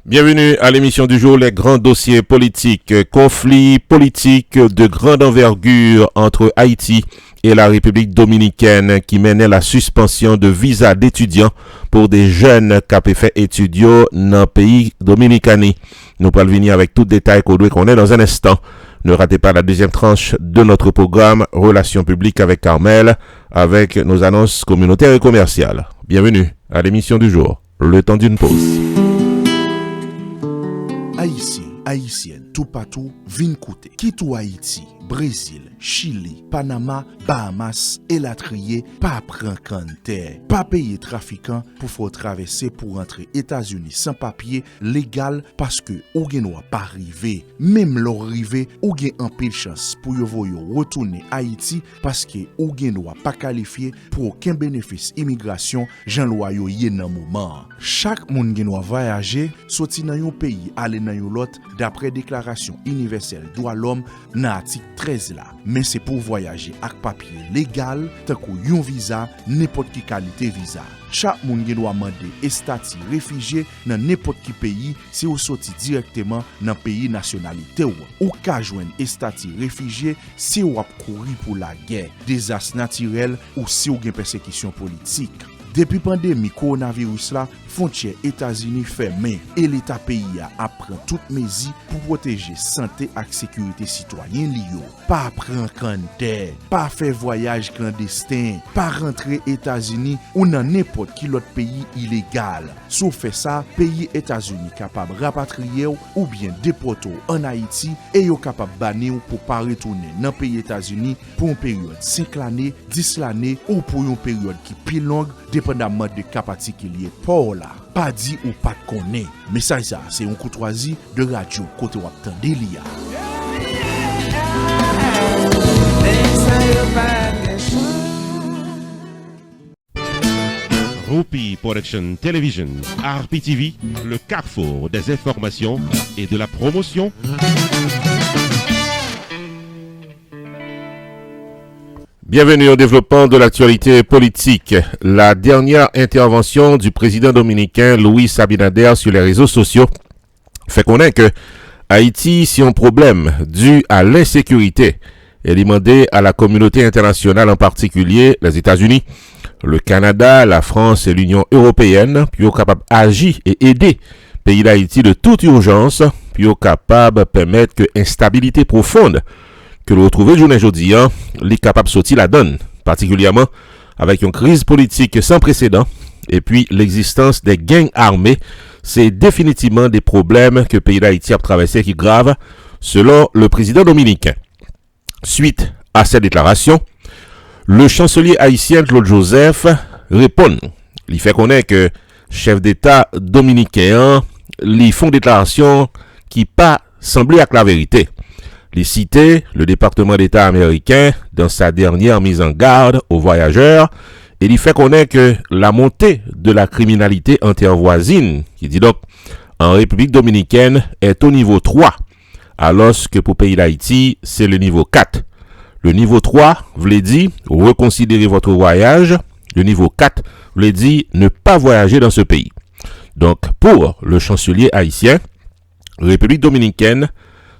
Bienvenue à l'émission du jour, les grands dossiers politiques, conflits politiques de grande envergure entre Haïti et la République dominicaine qui menait la suspension de visa d'étudiants pour des jeunes qui ont fait étudier dans le pays dominicain. Nous allons venir avec tout détail qu'on est dans un instant. Ne ratez pas la deuxième tranche de notre programme Relations publiques avec Carmel, avec nos annonces communautaires et commerciales. Bienvenue à l'émission du jour, le temps d'une pause. Haïtien, Haïtienne, tout partout, vin koute. Kitou Haïti, Brésil, Chili, Panama, Bahamas, et la trier, pas pran kante. Pas payer trafiquant pour faut traverser pour rentrer États-Unis sans papier légal parce que ou gen pas arrivé. Même leur rivé, ou gen en pile chance pour yo voyo retourner Haïti parce que ou gen pas qualifié pour aucun bénéfice immigration, Jean loi yo yé nan moment. Chaque moun gen voyager, sorti dans yon pays, aller dans yon lot d'après déclaration universelle droit l'homme dans article 13 là. Mais c'est pour voyager avec papier légal, tant que yon visa, n'importe qui qualité visa. Chaque moun gen doit demander et statut réfugié dans n'importe qui pays si ou sorti directement dans pays nationalité ou ka joindre et statut réfugié si ou ap courir pour la guerre, désastre naturel ou si ou gen persécution politique. Depuis pandémie coronavirus là, frontière États-Unis fermée et l'État pays a pris toutes mesures pour protéger santé et sécurité citoyen liyo. Pas prendre canter, pas faire voyage clandestin, pas rentrer États-Unis ou dans n'importe quel autre pays illégal. Sauf fait ça, pays États-Unis capable rapatrier ou bien déporter en Haïti et yo capable bannir pour pas retourner dans pays États-Unis pour une période 5 l'année, 10 l'année ou pour une période qui plus longue dépendamment de cas particulier pour là. Pas dit ou pas connaît. Mais ça c'est une courtoisie de radio côté wap tande liya. Rupi Production Television, RPTV, le carrefour des informations et de la promotion. Bienvenue au développement de l'actualité politique. La dernière intervention du président dominicain Luis Abinader sur les réseaux sociaux fait connaître que Haïti, si un problème dû à l'insécurité, est demandé à la communauté internationale, en particulier les États-Unis, le Canada, la France et l'Union européenne, puis sont capables d'agir et aider le pays d'Haïti de toute urgence, puis sont capables de permettre que l'instabilité profonde que l'on retrouve aujourd'hui, les capables de sortir la donne, particulièrement avec une crise politique sans précédent, et puis l'existence des gangs armés, c'est définitivement des problèmes que le pays d'Haïti a traversé qui grave, selon le président dominicain. Suite à cette déclaration, le chancelier haïtien Claude Joseph répond. Il fait connaître que chef d'État dominicain, ils font déclaration qui pas semblé avec la vérité. Il citait le département d'État américain dans sa dernière mise en garde aux voyageurs et il fait connaître que la montée de la criminalité intervoisine, qui dit donc en République dominicaine, est au niveau 3, alors que pour le pays d'Haïti, c'est le niveau 4. Le niveau 3 voulait dire reconsidérer votre voyage. Le niveau 4 voulait dire ne pas voyager dans ce pays. Donc, pour le chancelier haïtien, République dominicaine,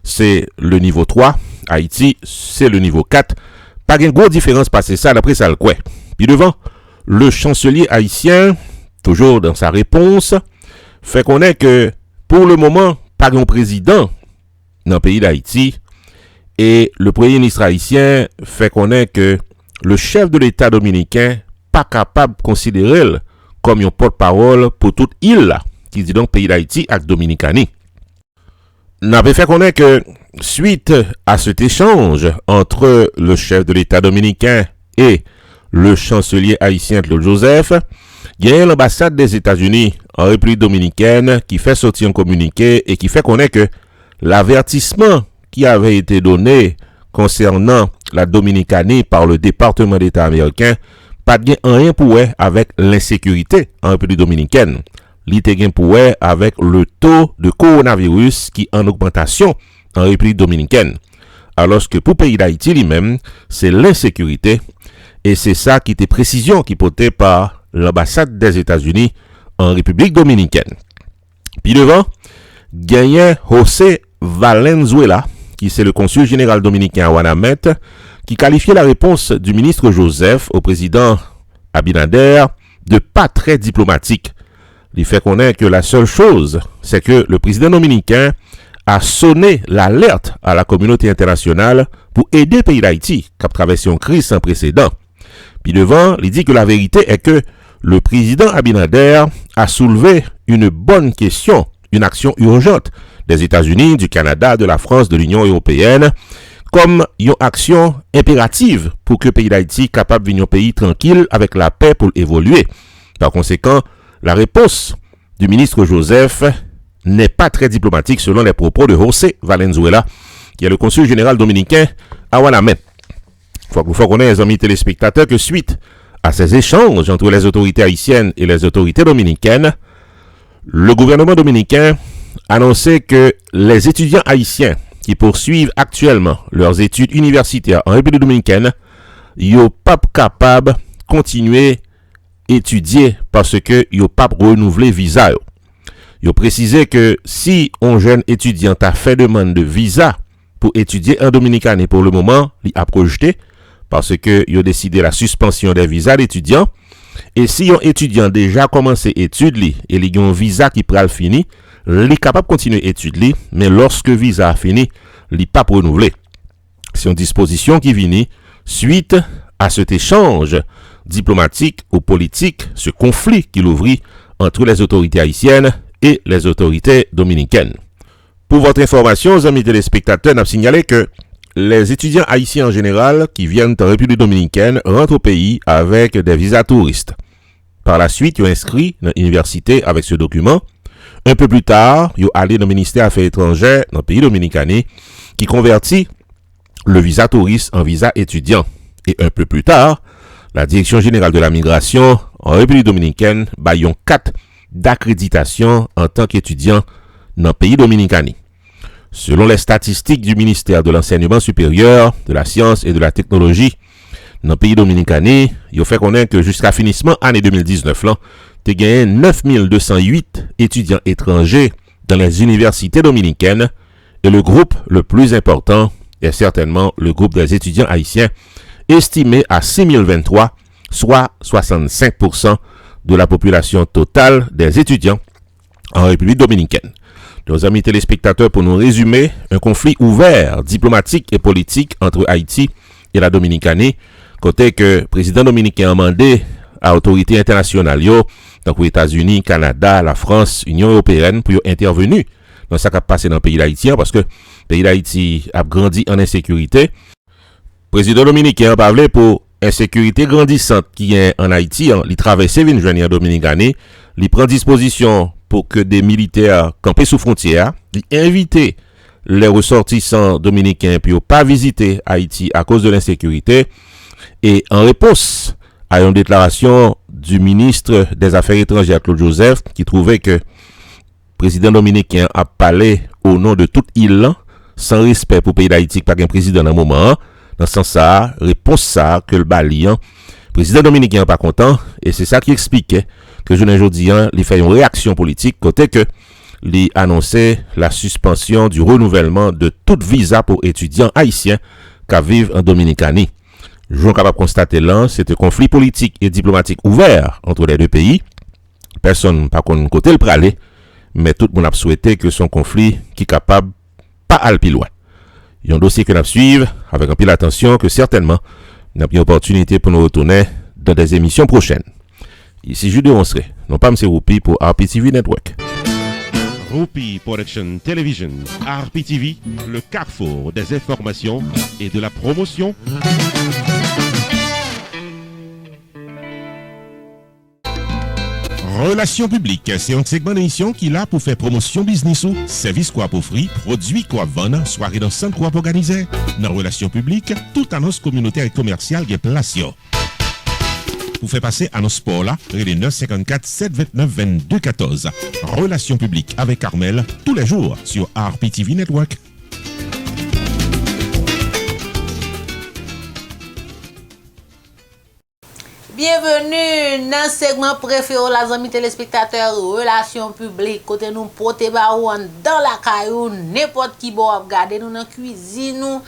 c'est le niveau 3. Haïti, c'est le niveau 4. Pas une grosse différence passer ça d'après ça le quoi. Puis devant, le chancelier haïtien, toujours dans sa réponse, fait connaître que pour le moment, pas un président dans le pays d'Haïti. Et le premier ministre haïtien fait connaître que le chef de l'État dominicain pas capable de considérer comme un porte-parole pour toute île qui dit donc pays d'Haïti avec Dominicani. N'avait fait connaître que suite à cet échange entre le chef de l'État dominicain et le chancelier haïtien Claude Joseph, il y a l'ambassade des États-Unis en République dominicaine qui fait sortir un communiqué et qui fait connaître que l'avertissement qui avait été donné concernant la Dominicanie par le département d'État américain, pas de rien pour avec l'insécurité en République dominicaine. L'ité pour avec le taux de coronavirus qui est en augmentation en République dominicaine. Alors que pour le pays d'Haïti lui-même, c'est l'insécurité. Et c'est ça qui était précision qui portait par l'ambassade des États-Unis en République dominicaine. Puis devant, gagné José Valenzuela, qui c'est le consul général dominicain à Wanamet, qui qualifiait la réponse du ministre Joseph au président Abinader de pas très diplomatique. Il fait connaître que la seule chose, c'est que le président dominicain a sonné l'alerte à la communauté internationale pour aider le pays d'Haïti qui a traversé une crise sans précédent. Puis devant, il dit que la vérité est que le président Abinader a soulevé une bonne question, une action urgente des États-Unis, du Canada, de la France, de l'Union européenne, comme une action impérative pour que le pays d'Haïti soit capable de venir un pays tranquille avec la paix pour évoluer. Par conséquent, la réponse du ministre Joseph n'est pas très diplomatique selon les propos de José Valenzuela, qui est le consul général dominicain à Wanamet. Il faut qu'on ait, les amis téléspectateurs, que suite à ces échanges entre les autorités haïtiennes et les autorités dominicaines, le gouvernement dominicain annonçait que les étudiants haïtiens qui poursuivent actuellement leurs études universitaires en République dominicaine, ils ne sont pas capables de continuer à étudier parce que ils ne sont pas renouveler visa. Ils ont précisé que si un jeune étudiant a fait demande de visa pour étudier en Dominicaine et pour le moment, il a projeté parce que ils ont décidé la suspension des visas d'étudiants. Et si un étudiant déjà commencé études et il a un visa qui pral fini, il est capable de continuer études, mais lorsque le visa a fini, il n'est pas renouvelé. C'est une disposition qui vient suite à cet échange diplomatique ou politique, ce conflit qu'il ouvrit entre les autorités haïtiennes et les autorités dominicaines. Pour votre information, aux amis téléspectateurs, nous avons signalé que les étudiants haïtiens en général qui viennent en République dominicaine rentrent au pays avec des visas touristes. Par la suite, ils ont inscrit dans l'université avec ce document. Un peu plus tard, ils sont allés dans le ministère des Affaires étrangères dans le pays dominicain qui convertit le visa touriste en visa étudiant. Et un peu plus tard, la Direction générale de la migration en République dominicaine baillon 4 d'accréditation en tant qu'étudiant dans le pays dominicain. Selon les statistiques du ministère de l'Enseignement supérieur, de la science et de la technologie, dans le pays dominicain, il a fait connaître que jusqu'à finissement année 2019, il y a gagné 9208 étudiants étrangers dans les universités dominicaines et le groupe le plus important est certainement le groupe des étudiants haïtiens, estimé à 6023, soit 65% de la population totale des étudiants en République dominicaine. Nos amis téléspectateurs, pour nous résumer, un conflit ouvert, diplomatique et politique entre Haïti et la Dominicanie, côté que le président dominicain a demandé à l'autorité internationale, donc aux États-Unis, Canada, la France, Union européenne, pour intervenir dans ce qui a passé dans le pays d'Haïti, parce que le pays d'Haïti a grandi en insécurité. Le président dominicain a parlé pour insécurité grandissante qui est en Haïti, il traverse une journée en Dominicanie, il prend disposition pour que des militaires campés sous frontière, inviter les ressortissants dominicains puis pas visiter Haïti à cause de l'insécurité. Et en réponse à une déclaration du ministre des Affaires étrangères Claude Joseph qui trouvait que le président dominicain a parlé au nom de toute île sans respect pour le pays d'Haïti, pas qu'un président dans le moment. Dans ce sens, réponse ça que le Balian, président dominicain pas content et c'est ça qui expliquait que je aujourd'hui il fait une réaction politique côté que il annonçait la suspension du renouvellement de tout visa pour étudiants haïtiens qui vivent en Dominicanie. Je suis capable de constater là, c'est un conflit politique et diplomatique ouvert entre les deux pays. Personne pas qu'on côté le praler, mais tout le monde a souhaité que son conflit qui est capable pas aller plus loin. Il y a un dossier que nous suivons avec un peu d'attention que certainement nous avons une opportunité pour nous retourner dans des émissions prochaines. Ici Jude Onsré, non pas M. Roupi pour RPTV Network. Roupi Production Television, RPTV, le carrefour des informations et de la promotion. Relations publiques, c'est un segment d'émission qui est là pour faire promotion business ou service quoi pour offrir, produit quoi vendre, soirée dans centre quoi pour organiser. Dans relations publiques, toute annonce communautaire et commerciale est placée. Pour faire passer annonce sport là, relais 954 729 22 14. Relations publiques avec Carmel tous les jours sur RPTV Network. Bienvenue dans le segment préféré les amis téléspectateurs relations publiques côté nous porter baou dans la caillou n'importe qui bon regarder nous dans cuisine nous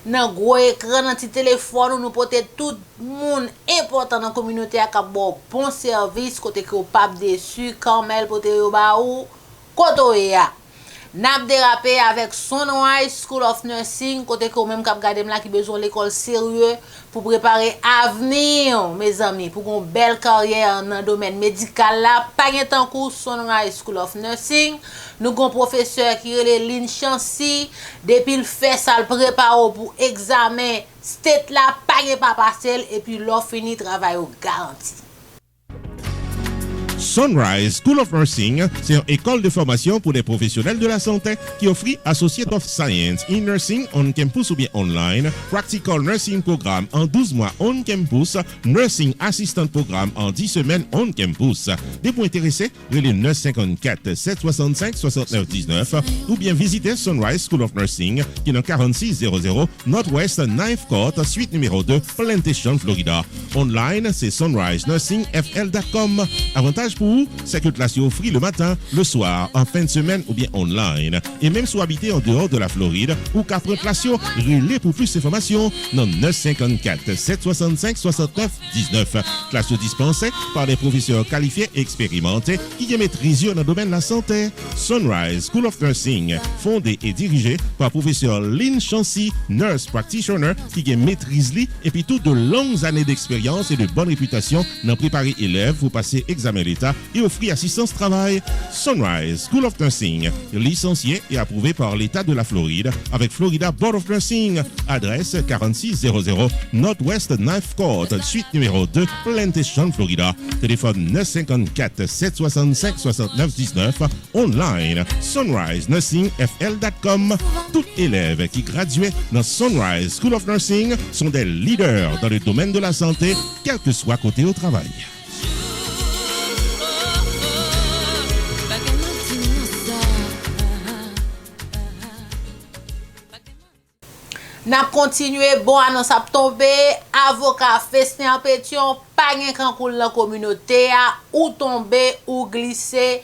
dans gros écran dans petit téléphone nous porter tout monde important dans communauté à bon service côté que pas déçu quand elle porter baou côté ya N'a dérapé avec Sunrise School of Nursing côté que même cap garder là qui besoin l'école sérieux pour préparer avenir mes amis pour une belle carrière dans le domaine médical là pas en cours Sunrise School of Nursing nous avons professeur qui est Lynn Chancy depuis le fait ça le prépare pour examen state là pas passer et puis l'offre fini travail au garanti. Sunrise School of Nursing, c'est une école de formation pour des professionnels de la santé qui offre Associate of Science in Nursing on campus ou bien online, Practical Nursing Programme en 12 mois on campus, Nursing Assistant Programme en 10 semaines on campus. Des points intéressés, relais 954 765 69 19 ou bien visitez Sunrise School of Nursing qui est dans 4600 Northwest 9th Court, suite numéro 2, Plantation, Florida. Online, c'est sunrisenursingfl.com. Avantage pour vous, c'est que classe offre le matin, le soir, en fin de semaine ou bien online. Et même si vous habitez en dehors de la Floride ou qu'après classe, relais pour plus d'informations dans 954 765 69 19. Classe dispensée par des professeurs qualifiés et expérimentés qui maîtrisent dans le domaine de la santé. Sunrise School of Nursing, fondé et dirigé par professeur Lynn Chancy, nurse practitioner qui maîtrise et puis toutes de longues années d'expérience et de bonne réputation dans préparer élèves pour passer examen l'État et offrir assistance travail. Sunrise School of Nursing, licencié et approuvé par l'État de la Floride avec Florida Board of Nursing. Adresse 4600 Northwest 9th Court, suite numéro 2, Plantation, Florida. Téléphone 954 765 69 19. Online, sunrisenursingfl.com. Tout élève qui graduait dans Sunrise School of Nursing sont des leaders dans le domaine de la santé, quel que soit côté au travail. N'a continué bon annonce a tombé avocat Festin Pétion pas gen kan koul dans communauté ou tomber ou glisser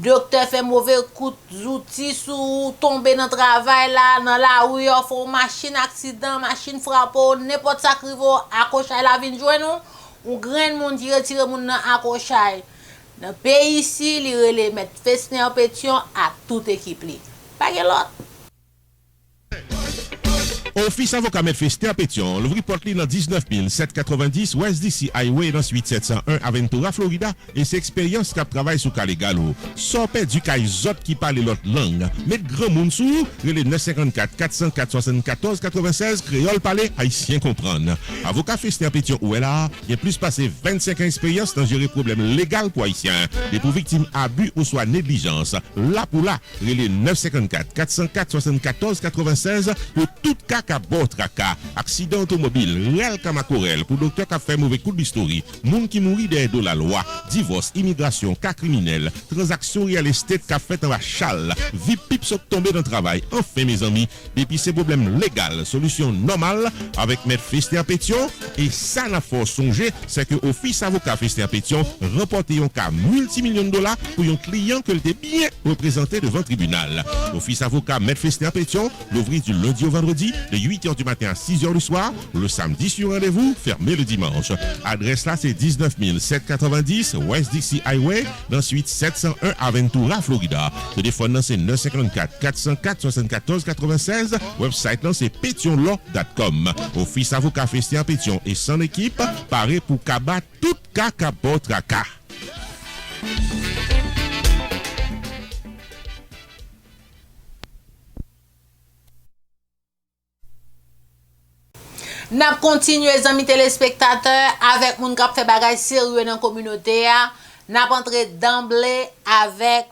docteur fait mauvais coup d'outil sous tomber dans travail là dans la rue font machine accident machine frappe n'importe ça crivo accrochage la vinn joindre nous ou grand monde qui retire moun dans accrochage dans pays ici li relé mettre Festin Pétion à toute équipe li pas gen l'autre. Office avocat M. Festin Pétion, l'ouvri porte dans 19 790 West DC Highway dans suite 701 Aventura, Florida, et c'est expérience qui travaille sur Calégalo. Sorpé du caille zot qui parle l'autre langue. Mettre grand monde sous, les 954 404 74 96 créole parler haïtien comprendre. Avocat Festin Pétion où est là, il a plus passé 25 ans d'expérience dans gérer problèmes légaux pour haïtiens, et pour victimes abus ou soit négligence. Là pour là, les 954 404 74 96 pour tout cas à bord tracas, accident automobile, réel kamakorel pour docteur qui a fait mauvais coup d'histoire, monde qui mourit derrière de la loi, divorce, immigration, cas criminel, transaction real estate qui a fait en chale, vie pipe sont tombé dans le travail. Enfin mes amis, depuis ces problèmes légaux, solution normale avec Maître Festin Pétion et ça n'a pas songer, c'est que Office avocat Festin Pétion remporté un cas multimillions de dollars pour un client que était bien représenté devant le tribunal. Office avocat Maître Festin Pétion, l'ouvrir du lundi au vendredi de 8h du matin à 6h du soir, le samedi sur rendez-vous, fermé le dimanche. Adresse là, c'est 19 790 West DC Highway, dans suite 701 Aventura, Florida. Téléphone là, c'est 954 404 74 96. Website là, c'est pétionlaw.com. Office avocat Festin Pétion et son équipe, paré pour cabat tout cas tracas. N'a continué les amis téléspectateurs avec moun k'ap fait bagay sérieux dans communauté a n'a entré d'emblée avec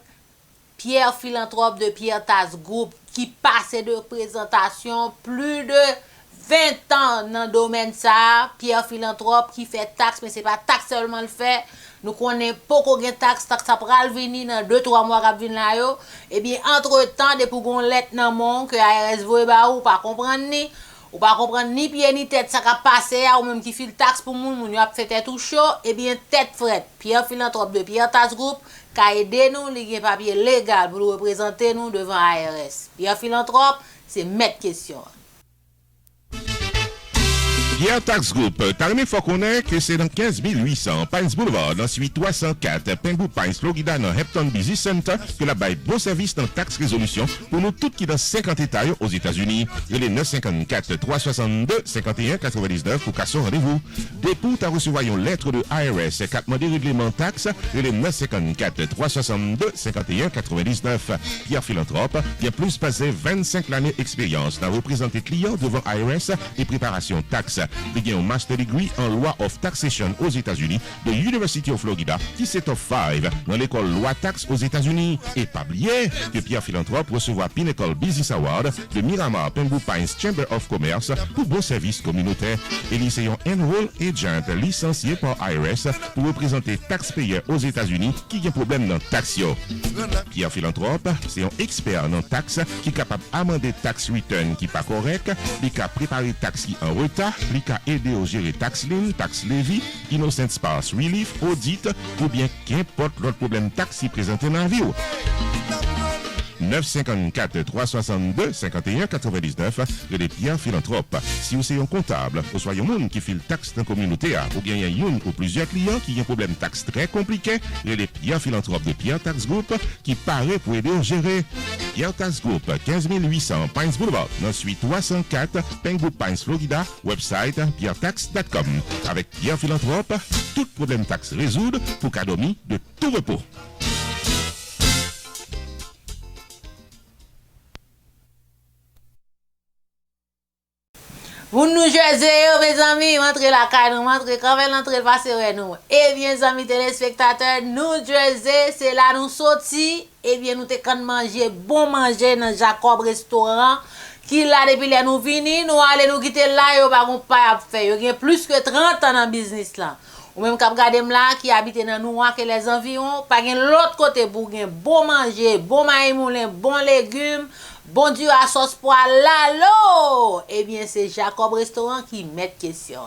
Pierre Philanthrope de Pierre Tas Group qui passe de présentation plus de 20 ans dans le domaine ça. Pierre Philanthrope qui fait taxe mais c'est pas taxe seulement le fait. Nous connaissons pas qu'on gagne taxe ça pral venir dans 2-3 mois k'ap vinn là yo. Et bien entre-temps depuis gon lettre nan mon que ARS voye ba ou pas comprendre ni ou pas comprendre ni pied ni tête ça ka passer ou même qui file taxe pour moun yo a fait tête tout chaud et bien tête frette Pierre philanthrope de Pierre Tas Group ka aider nous li gen papier légal pour représenter nous devant ARS. Pierre philanthrope c'est mettre question. Pierre Tax Group, Tarmé faut connaître que c'est dans 15 800 Pines Boulevard, dans suite 304, Pengu Pines, Florida, dans Hampton Business Center, que la bail bon service dans taxe résolution pour nous toutes qui dans 50 États aux États-Unis. Il est 954 362 51 99 pour qu'à son rendez-vous. Dépôt à recevoir une lettre de IRS, 4 mois de règlement taxe, il est 954 362 51 99. Pierre Philanthrope, qui a plus passé 25 années d'expérience dans représenter clients devant IRS et préparation taxe. Il a un master degree en loi of taxation aux États-Unis de University of Florida qui c'est of 5 dans l'école loi taxe aux États-Unis. Et pas oublier que Pierre Philanthrope recevra Pinnacle Business Award de Miramar Pengu Pines Chamber of Commerce pour bon service communautaire. Et lycéen Enroll Agent licencié par IRS pour représenter taxpayers aux États-Unis qui ont problème dans taxio. Pierre Philanthrope, c'est un expert dans taxe qui est capable d'amender tax return qui pas correct, qui a préparé taxe qui en retard, qui a aidé au gérer tax lien, tax levy, innocent spouse relief, audit ou bien qu'importe l'autre problème taxe qui présente dans la vie. 954 362 51 99 de les Pierre Philanthrope. Si vous êtes un comptable, ou soit un monde qui file taxe dans la communauté, ou bien il y a une ou plusieurs clients qui ont un problème taxe très compliqué, les Pierre Philanthrope de Pierre Tax Group qui paraît pour aider à gérer. Pierre Tax Group, 15 800 Pines Boulevard, dans suite 304, Pengu Pines, Florida, website pierretax.com. Avec Pierre Philanthrope, tout problème taxe résoudre pour cadomi de tout repos. Vous nous jouez, mes amis, rentrez la caille, nous rentrez quand même l'entrée passer nous. Eh bien, amis téléspectateurs, nous Jersey, c'est là nous sorti. Eh bien, nous te quand manger bon manger dans Jacob restaurant qui là depuis là nous vini, nous aller nous quitter là yo pas pas à faire. Yo plus que 30 ans dans business là. Ou même k'ap gade là qui habite dans Noua que les environs, pas gen l'autre côté pour gen bon manger, bon maïs moulin, bon légumes. Bon Dieu à sauce poil là, eh bien c'est Jacob Restaurant qui met question.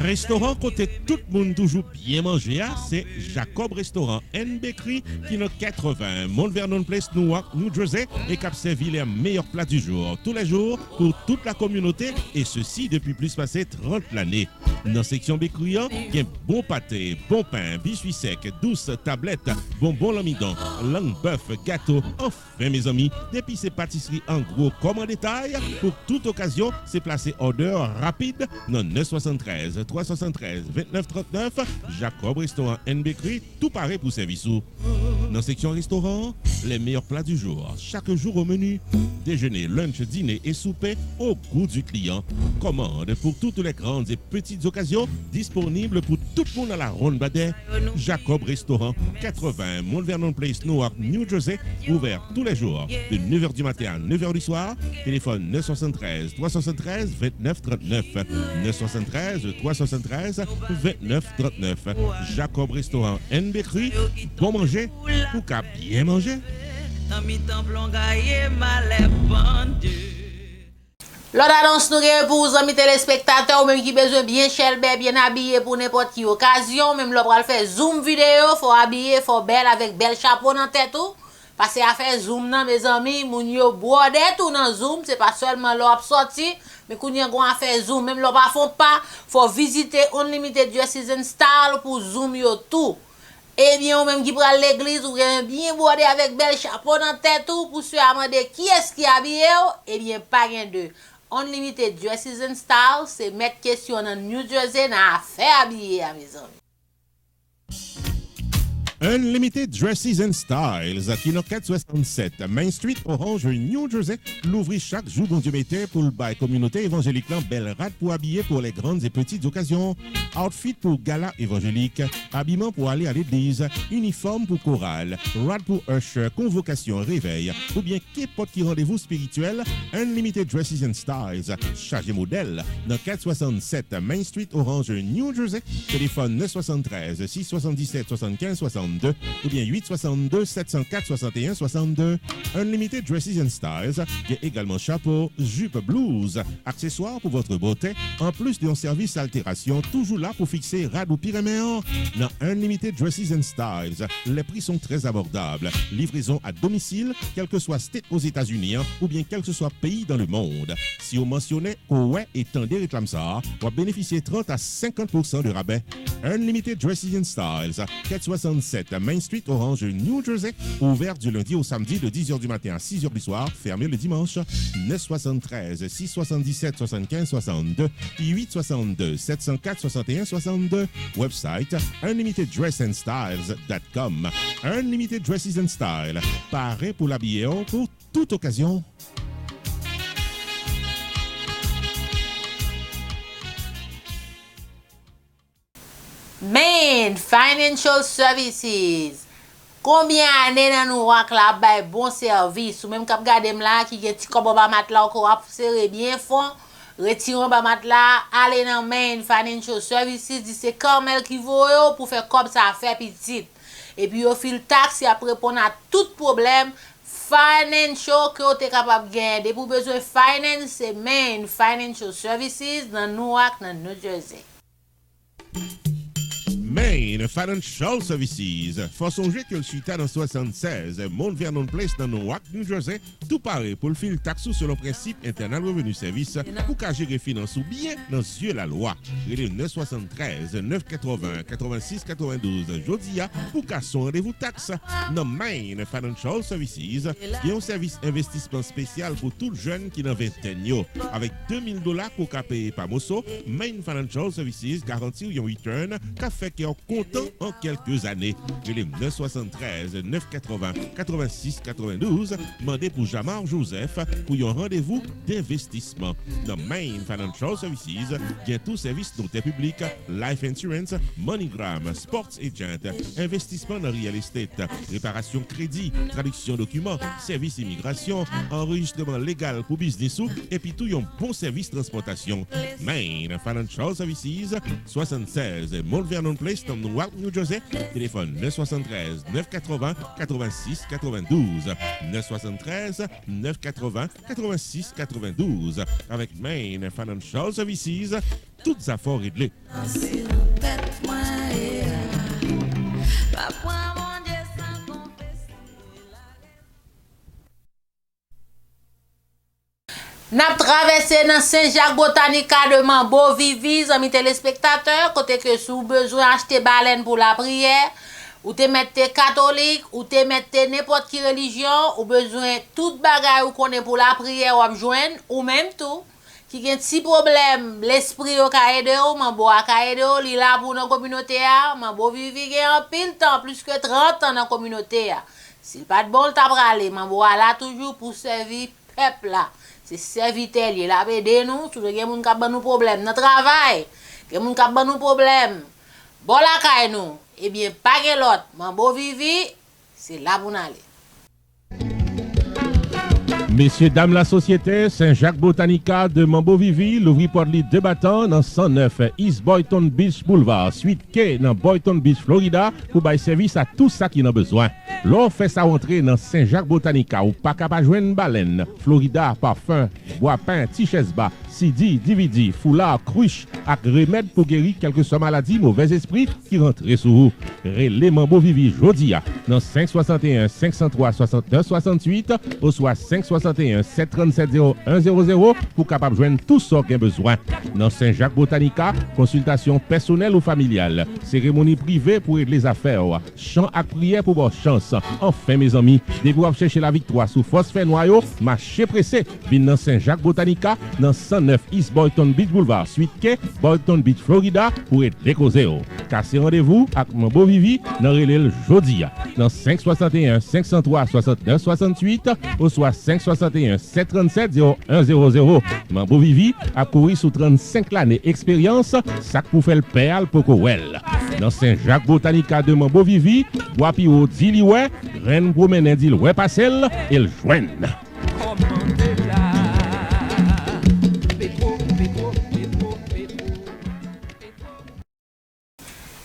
Restaurant côté tout le monde toujours bien manger, c'est Jacob Restaurant and Bakery qui est 80 Mount Vernon Place, Newark, New Jersey et qui a servi les meilleurs plats du jour, tous les jours pour toute la communauté et ceci depuis plus passé 30 l'année. Dans la section bakery, il y a bon pâté, bon pain, biscuits secs, douces tablettes, bonbons l'amidon, langue bœuf, gâteau. Enfin mes amis, depuis ces pâtisseries en gros comme en détail, pour toute occasion, c'est placé order rapide dans 973 373 29 39 Jacob Restaurant and Bakery, tout pareil pour service. Dans la section restaurant, les meilleurs plats du jour, chaque jour au menu, déjeuner, lunch, dîner et souper au goût du client. Commande pour toutes les grandes et petites occasions, disponibles pour tout le monde à la ronde Badet. Jacob Restaurant, 80 Mount Vernon Place, Newark, New Jersey, ouvert tous les jours de 9h du matin à 9h du soir. Téléphone 973 373 29 39 973 373 29 39. Jacob Restaurant and Bakery, bon manger pour qu'à bien manger. L'autre annonce nous pour vous amis téléspectateurs ou même qui besoin bien chelbe, bien habillé pour n'importe qui occasion, même l'on va faire zoom vidéo, faut habiller, faut belle avec bel chapeau dans tête tout. Parce que à faire zoom nan mes amis, moun yo brodé tout dans zoom, c'est pas seulement l'op sorti, mais qu'on y a gon à faire zoom, même l'on pas font pas, faut visiter Unlimited Dresses and Style pour zoom yo tout. Et bien, ou même qui prend l'église, ou bien brodé avec bel chapeau dans tête tout, pour se demander qui est-ce qui habillé, et bien, pas rien de. Unlimited Dresses and Style, c'est mettre question dans New Jersey, dans affaire habillé, mes amis. Unlimited Dresses and Styles, qui est 467 Main Street, Orange, New Jersey, l'ouvrit chaque jour bon Dieu mettait pour le bail communauté évangélique belle rade pour habiller pour les grandes et petites occasions, outfit pour gala évangélique, habillement pour aller à l'église, uniforme pour chorale, rad pour usher, convocation, réveil, ou bien qu'importe qui rendez-vous spirituel, Unlimited Dresses and Styles, chargé modèle, dans 467 Main Street, Orange, New Jersey, téléphone 973 677 75 60. 62 ou bien 862 704 61 62. Unlimited Dresses and Styles, il y a également chapeau, jupe, blouse, accessoires pour votre beauté, en plus d'un service altération, toujours là pour fixer rad ou pyréméen. Dans Unlimited Dresses and Styles, les prix sont très abordables. Livraison à domicile, quel que soit state aux États-Unis ou bien quel que soit pays dans le monde. Si vous mentionnez ouais et tendez réclame ça, vous bénéficiez 30 à 50% de rabais. Unlimited Dresses and Styles, 467 Main Street, Orange, New Jersey, ouvert du lundi au samedi de 10h du matin à 6h du soir, fermé le dimanche. 973 677 75 62 862 704 61 62. Website unlimiteddressandstyles.com. Unlimited Dresses and Style, paré pour l'habiller pour toute occasion. Main Financial Services. Combien d'années dans nous wak la bay bon service ou même k'ap gade m'la qui gen ti kobo ba mat la ou ap serré bien fond, retiron ba mat la, aller dans Main Financial Services, dit c'est Carmel qui voyo pour faire comme ça faire petit. Et puis yo fil tax, y a répondre à tout problème financial que vous êtes capable de gagner. Pour besoin de finance, c'est Main Financial Services dans Newark, dans New Jersey. Main Financial Services. Faut songer que le suite dans 76, Mount Vernon Place dans Newark, New Jersey, tout pareil pour le fil taxe sur le principe Internal Revenue Service pour qu'à gérer finance ou bien dans yeux la loi. Il est 973 980 86 92 Jodia pour qu'à son rendez-vous taxe. Dans Main Financial Services, il y a un service investissement spécial pour tout jeune qui n'a 20 ans. Avec $2000 pour qu'à payer par Mosso, Main Financial Services garantit un return qu'a fait en comptant en quelques années. Il est 973 980 86 92. Mandez pour Jamar Joseph pour un rendez-vous d'investissement. Dans Main Financial Services, il y a tout service noté public, life insurance, MoneyGram, sports agent, investissement dans real estate, réparation crédit, traduction documents, service immigration, enregistrement légal pour business et puis tout un bon service transportation. Main Financial Services, 76 Mount Vernon Place, dans Newark, New Jersey. Téléphone 973 980 86 92. 973 980 86 92. Avec Main Financial Services, toutes affaires réglées. N'a traversé dans Saint-Jacques Botanica de Mambo Vivi, amis téléspectateurs, côté que si vous besoin acheter baleine pour la prière, ou te mette catholique, ou te mette n'importe qui religion, ou besoin toute bagaille ou connaît pour la prière ou joindre, ou même tout, qui gen ti problème, l'esprit au ka aide ou, Mambo a ka aide ou, li la pour dans communauté a, Mambo Vivi gen en pile temps, plus que 30 ans dans communauté a. Si pas de bon le tabrale, Mambo a là toujours pour servir peuple là. C'est serviteur li la aider nous, tout le monde qui a nous problème dans travail, gen moun qui a nous problème. Bon la kay nous, eh bien pas gen l'autre, Mambo Vivi, c'est là pour aller. Messieurs, dames, la société Saint-Jacques Botanica de Mambo Vivi, l'ouvri pour les deux battants dans 109 East Boynton Beach Boulevard, suite K dans Boynton Beach, Florida, pour bailler service à tout ça qui en a besoin. L'on fait sa rentrée dans Saint-Jacques Botanica ou pas capable joindre baleine, Florida, parfum, bois pain, t-shirt bas, CD, DVD, foulard, cruche, avec remède pour guérir quelques maladies, mauvais esprits qui rentrent sous vous. Relais Mambo Vivi Jodia dans 561 503 69 68 ou soit 561 737 0100 pour capable joindre tout ce qui a besoin. Dans Saint-Jacques Botanica, consultation personnelle ou familiale, cérémonie privée pour aider les affaires, chant à prière pour bonne chance. Enfin mes amis, dès vous chercher la victoire sous phosphore noyau, marché pressé, vin dans Saint-Jacques Botanica dans 109 East Boynton Beach Boulevard, suite K, Boynton Beach, Florida, pour être décausé. Cassez rendez-vous avec Mambo Vivi dans Relais Jodia dans 561 503 69 68 ou soit 561 737 0100. Mambo Vivi a couru sous 35 années expérience, ça pour faire le perle pour Kowel. Dans Saint-Jacques Botanica de Mambo Vivi, Wapio Diliwe, Ren promène dit ouais passel et le joigne.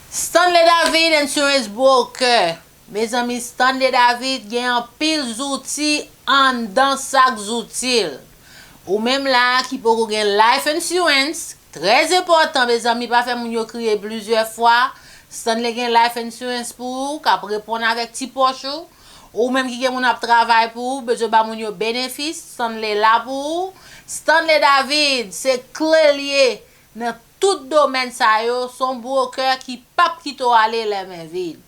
Stanley David Insurance Broker. Mes amis, Stanley David gen un pile zouti en dans sak zoutil. Ou même là qui peut gen life insurance. Très important, mes amis, pas faire moun yo crier plusieurs fois. Stanley gen life insurance pour k'ap répondre avec ti poche ou même qui gen moun ap travail pour besoin ba moun yo bénéfice. Stanley là pour Stanley David, c'est clé lié dans tout domaine ça yo, son broker qui pas qui to aller les mains vides.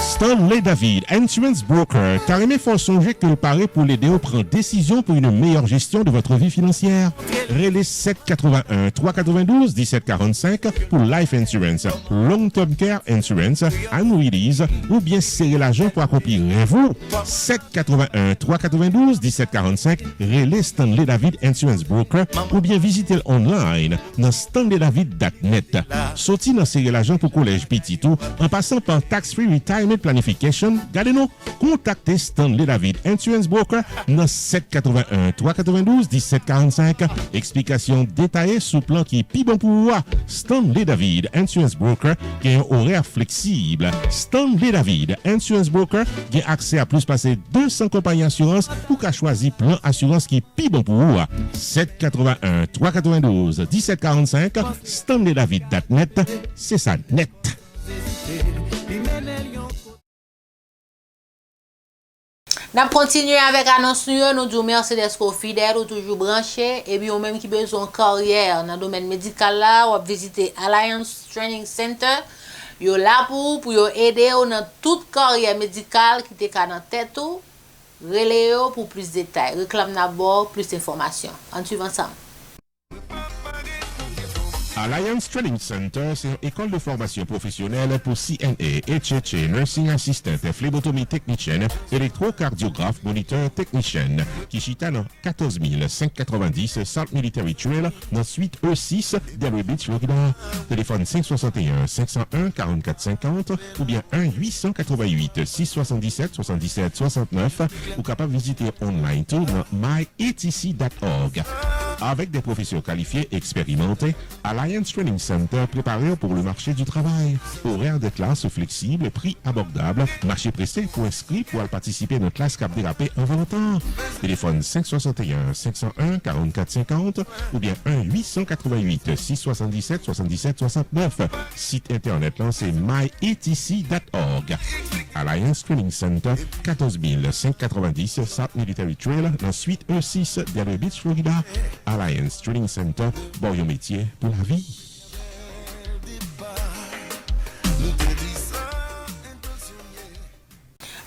Stanley David, Insurance Broker, carrément faut songer que le paraît pour l'aider à prendre décision pour une meilleure gestion de votre vie financière. Relais 781 392 1745 pour Life Insurance, Long Term Care Insurance, Annuities ou bien serrer l'argent pour accomplir vous. 781 392 1745, Relais Stanley David Insurance Broker ou bien visitez online dans stanleydavid.net. Sorti dans serrer l'argent pour collège Petitou en passant par Tax Free Retirement Planification, gardez-nous, contactez Stanley David Insurance Broker dans 781 392 1745. Explication détaillée sous plan qui est plus bon pour vous. Stanley David Insurance Broker qui a un horaire flexible. Stanley David Insurance Broker qui a accès à plus passer 200 compagnies d'assurance pour qu'à choisir plan assurance qui est plus bon pour vous. 781 392 1745. StanleyDavid.net, c'est ça net. Nous continuons avec l'annonce, nous disons merci d'être fidèles ou toujours branchés. Et puis, on même qui besoin de carrière dans le domaine médical là, on va visiter Alliance Training Center. Yo là pour aider dans toute carrière médicale qui est dans tête ou relais pour plus de détails. Réclame d'abord plus d'informations. En suivant ça. Alliance Training Center, c'est une école de formation professionnelle pour CNA, HHA, Nursing Assistant, phlebotomie technicienne, électrocardiographe, moniteur technicien, qui chita dans 14 590 South Military Trail, dans suite E6, Delray Beach, Florida. Téléphone 561 501 44 50 ou bien 1-888 677 77 69 ou capable de visiter online tout dans myatc.org. Avec des professeurs qualifiés expérimentés, Alliance Training Center préparé pour le marché du travail. Horaire de classe flexible, prix abordable, marché pressé pour inscrire pour participer à notre classe cap dérapé en volontaire. Téléphone 561 501 44 50 ou bien 1-888 677 77 69. Site internet là c'est myatc.org. Alliance Training Center, 14 590 South Military Trail, dans suite E6, Delray Beach, Florida. Alliance Training Center, bon métier pour la vie.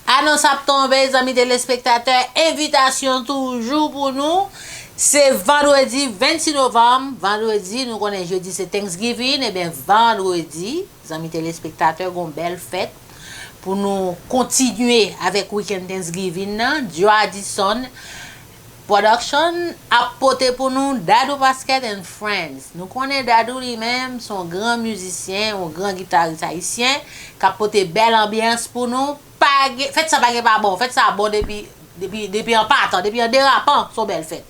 Annonce à tomber, amis téléspectateurs, invitation toujours pour nous. C'est vendredi 26 novembre. Vendredi, nous connaissons jeudi, c'est Thanksgiving. Et bien, vendredi, amis téléspectateurs, une belle fête. Pour nous continuer avec Weekend Thanksgiving, Joe Addison Production a porté pour nous Dadou Basket and Friends. Nous connaissons Dadou lui-même, son grand musicien, un grand guitariste haïtien, qui a porté belle ambiance pour nous. Faites ça pas bon, faites ça bon depuis en partant, depuis en dérapant, son belle fête.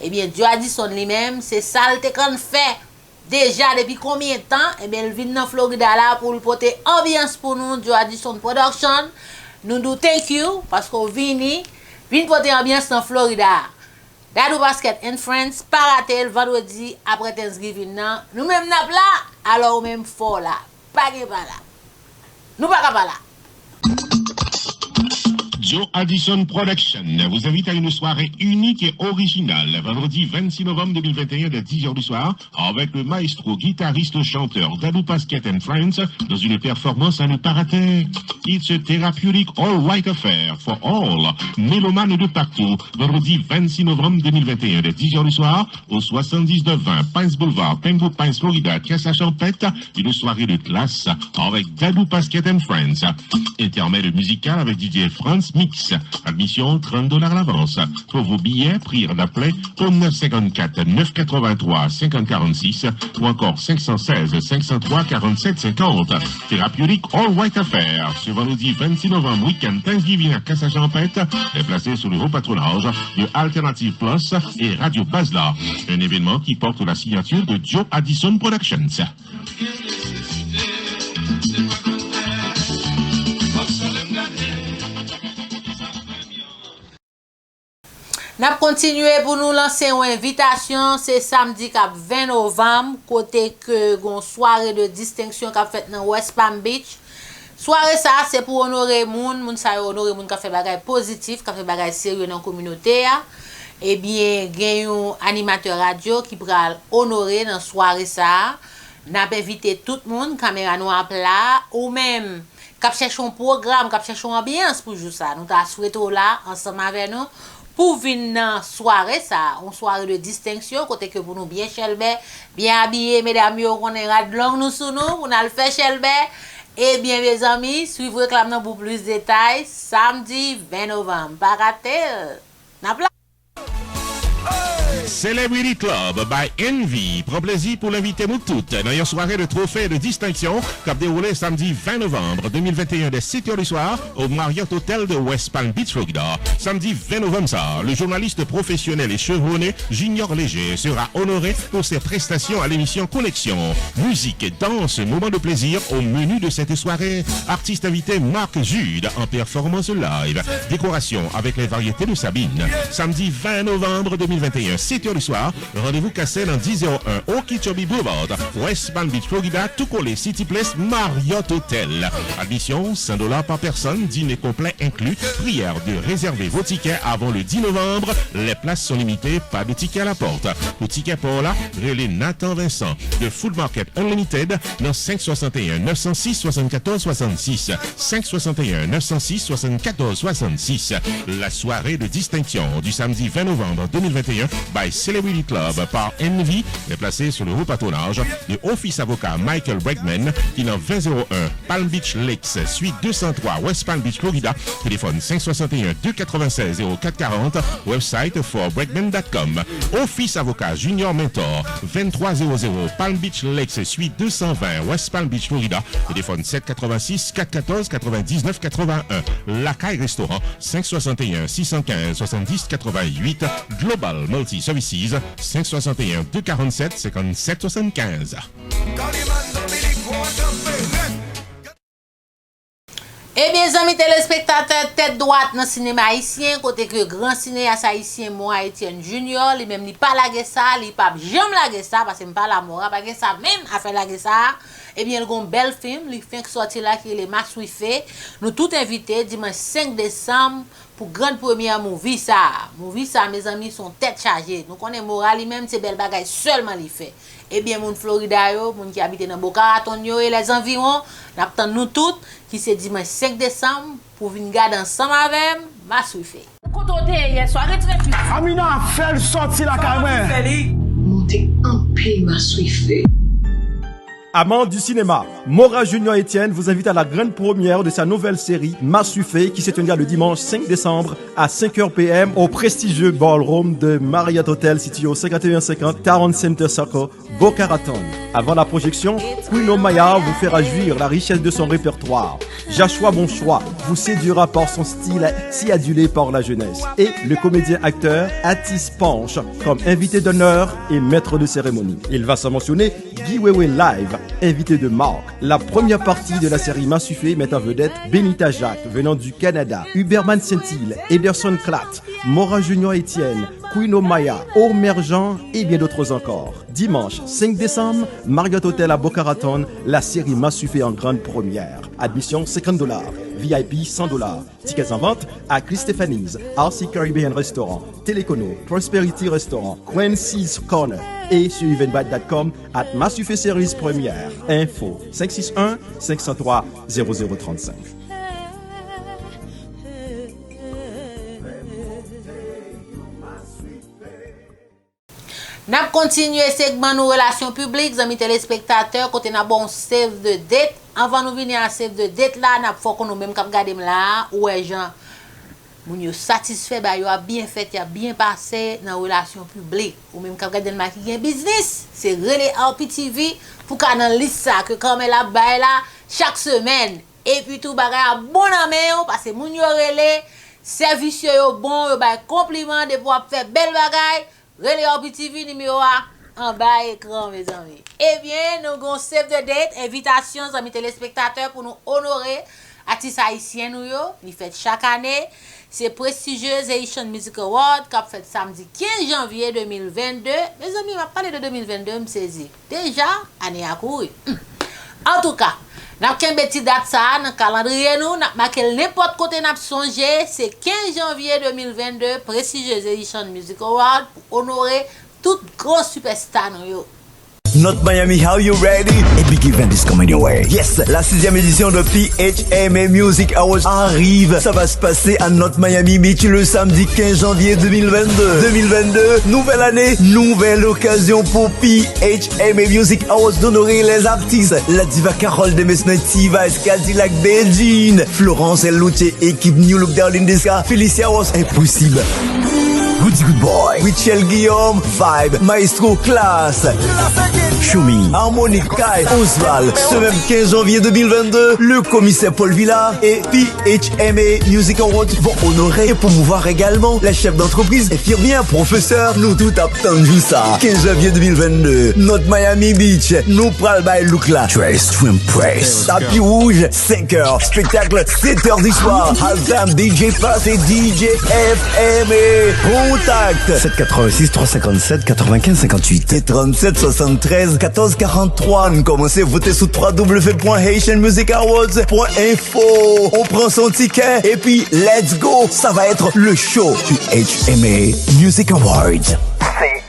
Eh bien, Joe Addison lui-même, c'est ça qu'on fait. Déjà depuis combien de temps? Eh bien, il vient dans Florida là pour porter ambiance pour nous, Joe Addison Production. Nous nous thank you parce qu'on vient porter ambiance dans Florida. Dadou Basket and Friends, pas rater le vendredi après Thanksgiving. Nous-mêmes n'a là, alors même fort là. Pas là. Nous pas là. Joe Addison Production vous invite à une soirée unique et originale, vendredi 26 novembre 2021 à 10h du soir, avec le maestro, guitariste, chanteur Dadou Basket and Friends, dans une performance à ne pas rater. It's a therapeutic all-white affair for all. Mélomanes de partout, vendredi 26 novembre 2021 à 10h du soir, au 7920 Pines Boulevard, Pembroke Pines, Florida, Casse-la-Champette, une soirée de classe avec Dadou Basket and Friends. Intermède musical avec DJ France Mix. Admission $30 à l'avance. Pour vos billets, prière d'appeler au 954 983 5046 ou encore 516 503 47 50. Thérapeutique All White Affair. Ce vendredi 26 novembre, week-end Thanksgiving à Casse-la-Champette, est placé sous le haut patronage de Alternative Plus et Radio Basla. Un événement qui porte la signature de Joe Addison Productions. N'a continué pour nous lancer une invitation, c'est samedi 20 novembre, côté que gon soirée de distinction qu'a fait dans West Palm Beach. Soirée ça c'est pour honorer moun ça honorer moun qui fait bagay positif, qui fait bagay sérieux dans la communauté. Eh bien, gen un animateur radio qui pral honorer dans soirée ça. N'a invité tout le monde, caméra noire plat ou même qui cherche un programme, qui cherche une ambiance pour jouer ça. Nous t'a souhaité là ensemble avec nous pour venir dans soirée ça, une soirée de distinction côté que pour nous bien chelbe, bien habillé mesdames yo qu'on est rad long nous sous nous pour nous faire chelbe. Eh bien mes amis, suivez réclame pour plus de détails samedi 20 novembre. Pas rater. N'a pla Celebrity Club by Envy prend plaisir pour l'inviter nous toutes dans une soirée de trophées de distinction qui a déroulé samedi 20 novembre 2021 dès 7h du soir au Marriott Hotel de West Palm Beach, Florida. Samedi 20 novembre, le journaliste professionnel et chevronné Junior Léger sera honoré pour ses prestations à l'émission Connexion. Musique, danse, moments de plaisir au menu de cette soirée. Artiste invité Marc Jude en performance live. Décoration avec les variétés de Sabine. Samedi 20 novembre 2021, 7h du soir, rendez-vous cassé dans 1001 Okeechobee Boulevard, West Palm Beach, Florida, tout collé City Place Marriott Hotel. Admission $100 par personne, dîner complet inclus. Prière de réserver vos tickets avant le 10 novembre. Les places sont limitées, pas de tickets à la porte. Pour tickets pour là, relais Nathan Vincent de Food Market Unlimited dans 561 906 74 66. 561 906 74 66. La soirée de distinction du samedi 20 novembre 2021 by Celebrity Club par Envy est placé sur le haut patronage de Office Avocat Michael Bregman qui est dans 2001 Palm Beach Lakes, suite 203 West Palm Beach, Florida. Téléphone 561 296 0440. Website forbregman.com. Office Avocat Junior Mentor 2300 Palm Beach Lakes, suite 220 West Palm Beach, Florida. Téléphone 786 414 99 81. Lacaille Restaurant 561 615 70 88. Global Multi Services 561 247 57 75. Eh bien, amis téléspectateurs, tête droite dans le cinéma haïtien, côté que grand cinéaste haïtien, moi, Etienne Junior, lui même, il pas lagué ça, il pas jamais lagué ça, parce que pas la mort, pas ça, même à faire lagué ça. Eh bien, il y a un bel film, il fait sortir là, qui est les Max Wiffé. Nous tous invités, dimanche 5 décembre, pour grande première movie ça. Movie ça, mes amis, sont tête chargée. Nous connaissons moral, lui-même, c'est belle bagaille seulement il fait. Eh bien, mon Florida, mon qui habite dans Boca Raton et les environs, nous nous tous, qui c'est dimanche 5 décembre, pour venir garder ensemble avec Max Wiffé. Hier soir, Amina, fais le sortir la caméra. Montez un pile Max Wiffé. Amants du cinéma, Mora Junior Etienne vous invite à la grande première de sa nouvelle série Mass Wiffé qui se tiendra le dimanche 5 décembre à 5h PM au prestigieux ballroom de Marriott Hotel situé au 5150 Town Center Circle, Boca Raton. Avant la projection, Queen Maya vous fera jouir la richesse de son répertoire. Joshua Bonchois vous séduira par son style si adulé par la jeunesse. Et le comédien-acteur Atis Panche comme invité d'honneur et maître de cérémonie. Il va se mentionner Guy Wewe Live, invité de Marc. La première partie de la série Mass Wiffé met en vedette Benita Jacques venant du Canada, Huberman Saint-Hilaire, Ederson Klatt, Mora Junior Etienne, Queen Maya, Omer Jean et bien d'autres encore. Dimanche 5 décembre, Marriott Hotel à Boca Raton, la série Mass Wiffé en grande première. Admission $50, VIP $100. Tickets en vente à Chris Stephanie's, RC Caribbean Restaurant, Telecono, Prosperity Restaurant, Quincy's Corner et sur eventbrite.com at Mass Wiffé Series Première. Info 561 503 0035. N'a continué segment nos relations publiques, amis téléspectateurs, côté n'a bon save de date. Avant nous venir à save de date là, n'a faut qu'on nous même cap garder là, ouais gens moun yo satisfait ba yo a bien fait, y a bien passé dans relations publiques ou même cap garder le qui business, c'est relais RPTV pour ka dans liste ça que comme elle a bail là chaque semaine et puis tout bagay a bon en main parce que moun yo relais service yo bon, yo bail compliment de pouvoir faire belle bagay. Relais RPTV numéro 1 en bas écran mes amis. Eh bien, nous avons save the date, invitation amis téléspectateurs pour nous honorer artistes haïtiens nous yo, li fait chaque année. c'est prestigieuse Haitian Music Award qui a fait samedi 15 janvier 2022. Mes amis, m'a parlé de 2022, me saisi. Déjà, année à courir. En tout cas, n'a qu'un petit date ça dans calendrier nous, n'a marqué n'importe côté n'a songé, c'est 15 janvier 2022 prestigieuse Haitian Music Award pour honorer toute grosse superstar nous yo. Not Miami, how you ready? A big event is coming your way. Yes, la 6e édition de PHMA Music Awards arrive. Ça va se passer à Not Miami Beach le samedi 15 janvier 2022. 2022, nouvelle année, nouvelle occasion pour PHMA Music Awards d'honorer les artistes. La diva Carole Demes Nativa, Cadillac Beijing, Florence Luce, équipe New Look Darling Desca, Felicia Was Impossible. Goody Good Boy, Michel Guillaume, Vibe, Maestro Class, Choumi, Harmonique, Kai, Osval. Ce même 15 janvier 2022, le commissaire Paul Villard et PHMA Music Awards vont honorer et promouvoir également la chef d'entreprise, infirmière, professeur, nous tout attendons ça. 15 janvier 2022, notre Miami Beach, nous pral by look là. Trace to impress. Tapis rouge, 5h, spectacle 7h du soir. Halftime DJ Pass et DJ FMA. Contact 786 357 95 58 et 37 73 14 43. Nous commencez à voter sur www.haitianmusicawards.info. On prend son ticket et puis let's go. Ça va être le show du HMA Music Awards. C'est